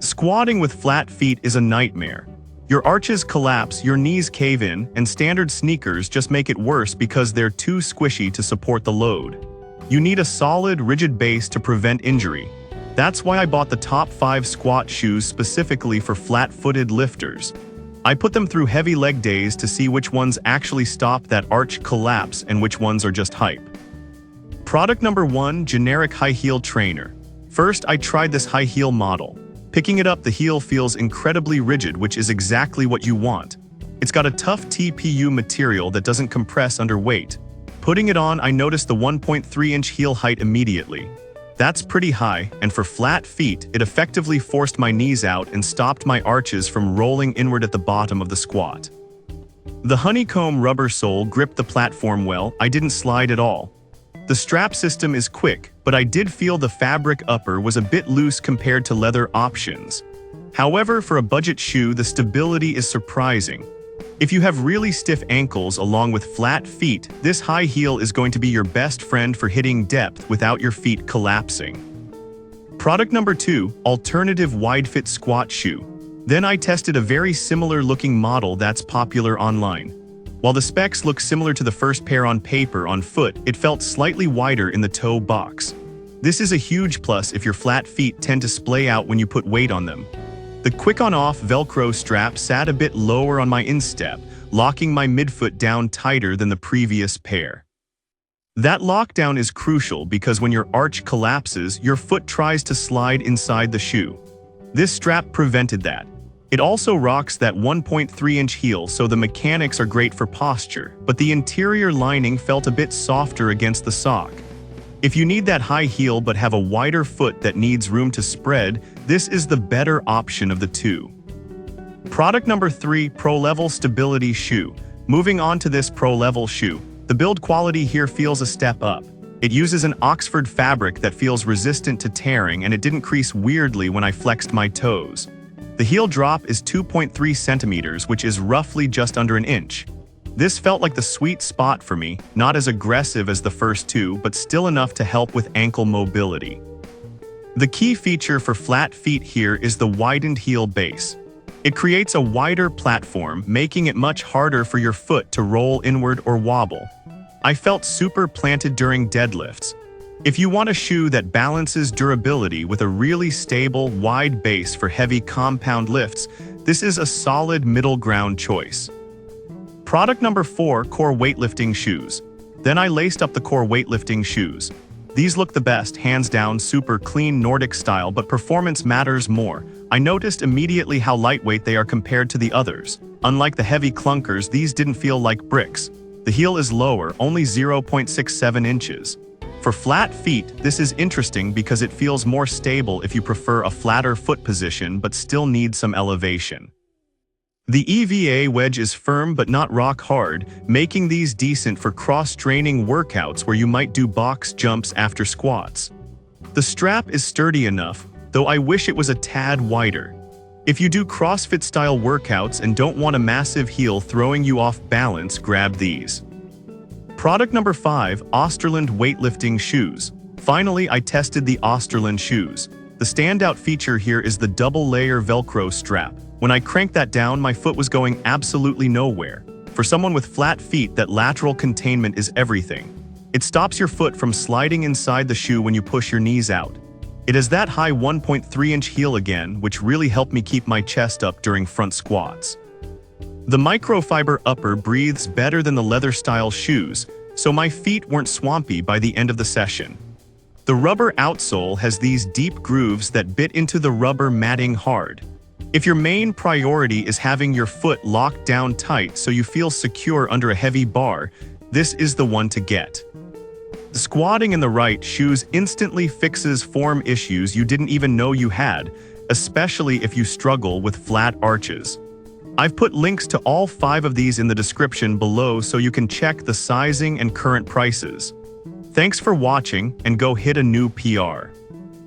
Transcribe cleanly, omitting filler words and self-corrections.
Squatting with flat feet is a nightmare. Your arches collapse, your knees cave in, and standard sneakers just make it worse because they're too squishy to support the load. You need a solid, rigid base to prevent injury. That's why I bought the top 5 squat shoes specifically for flat-footed lifters. I put them through heavy leg days to see which ones actually stop that arch collapse and which ones are just hype. Product number 1, generic high heel trainer. First, I tried this high heel model. Picking it up, the heel feels incredibly rigid, which is exactly what you want. It's got a tough TPU material that doesn't compress under weight. Putting it on, I noticed the 1.3-inch heel height immediately. That's pretty high, and for flat feet, it effectively forced my knees out and stopped my arches from rolling inward at the bottom of the squat. The honeycomb rubber sole gripped the platform well. I didn't slide at all. The strap system is quick, but I did feel the fabric upper was a bit loose compared to leather options. However, for a budget shoe, the stability is surprising. If you have really stiff ankles along with flat feet, this high heel is going to be your best friend for hitting depth without your feet collapsing. Product number 2, alternative wide-fit squat shoe. Then I tested a very similar looking model that's popular online. While the specs look similar to the first pair on paper, on foot, it felt slightly wider in the toe box. This is a huge plus if your flat feet tend to splay out when you put weight on them. The quick-on-off Velcro strap sat a bit lower on my instep, locking my midfoot down tighter than the previous pair. That lockdown is crucial because when your arch collapses, your foot tries to slide inside the shoe. This strap prevented that. It also rocks that 1.3-inch heel, so the mechanics are great for posture, but the interior lining felt a bit softer against the sock. If you need that high heel but have a wider foot that needs room to spread, this is the better option of the two. Product number 3, Pro-Level Stability Shoe. Moving on to this Pro-Level shoe, the build quality here feels a step up. It uses an Oxford fabric that feels resistant to tearing, and it didn't crease weirdly when I flexed my toes. The heel drop is 2.3 centimeters, which is roughly just under an inch. This felt like the sweet spot for me, not as aggressive as the first two, but still enough to help with ankle mobility. The key feature for flat feet here is the widened heel base. It creates a wider platform, making it much harder for your foot to roll inward or wobble. I felt super planted during deadlifts. If you want a shoe that balances durability with a really stable, wide base for heavy compound lifts, this is a solid middle ground choice. Product number 4, Core Weightlifting Shoes. Then I laced up the Core Weightlifting shoes. These look the best, hands down, super clean Nordic style, but performance matters more. I noticed immediately how lightweight they are compared to the others. Unlike the heavy clunkers, these didn't feel like bricks. The heel is lower, only 0.67 inches. For flat feet, this is interesting because it feels more stable if you prefer a flatter foot position but still need some elevation. The EVA wedge is firm but not rock hard, making these decent for cross-training workouts where you might do box jumps after squats. The strap is sturdy enough, though I wish it was a tad wider. If you do CrossFit-style workouts and don't want a massive heel throwing you off balance, grab these. Product number 5, Osterland Weightlifting Shoes. Finally, I tested the Osterland shoes. The standout feature here is the double-layer Velcro strap. When I cranked that down, my foot was going absolutely nowhere. For someone with flat feet, that lateral containment is everything. It stops your foot from sliding inside the shoe when you push your knees out. It has that high 1.3-inch heel again, which really helped me keep my chest up during front squats. The microfiber upper breathes better than the leather-style shoes, so my feet weren't swampy by the end of the session. The rubber outsole has these deep grooves that bit into the rubber matting hard. If your main priority is having your foot locked down tight so you feel secure under a heavy bar, this is the one to get. The squatting in the right shoes instantly fixes form issues you didn't even know you had, especially if you struggle with flat arches. I've put links to all 5 of these in the description below so you can check the sizing and current prices. Thanks for watching, and go hit a new PR.